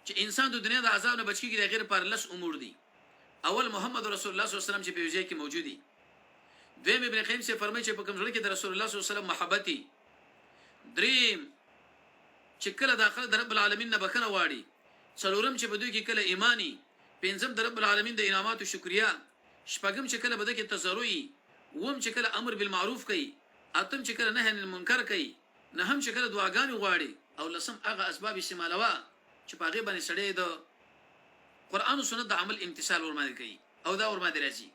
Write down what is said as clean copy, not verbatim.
چې انسان د دنیا د عذاب نه بچ کیږي د غیر پر لس امور دي. اول محمد رسول الله صلی الله علیه وسلم چې په وجه کې موجودي. دویم ابن قیم سے فرمایي چې په کوم ځای کې د رسول الله صلی الله علیه وسلم محبتي. دریم چې کله داخله د رب العالمین نه بخنه واړي. څلورم چې بده کې کله ایمانی. پنځم د رب العالمین د انعامات او شکریا. شپږم چې کله بده کې تزرعي. وم چې کله امر بالمعروف کوي. اتم چې کله نهي عن المنکر کوي. نهم چې کله دعاګانې غواړي. او لسم هغه اسباب استعمالوا چې په هغه باندې سړی د قران او سنت د عمل امتثال ورمانه کوي او دا ورمانه راځي.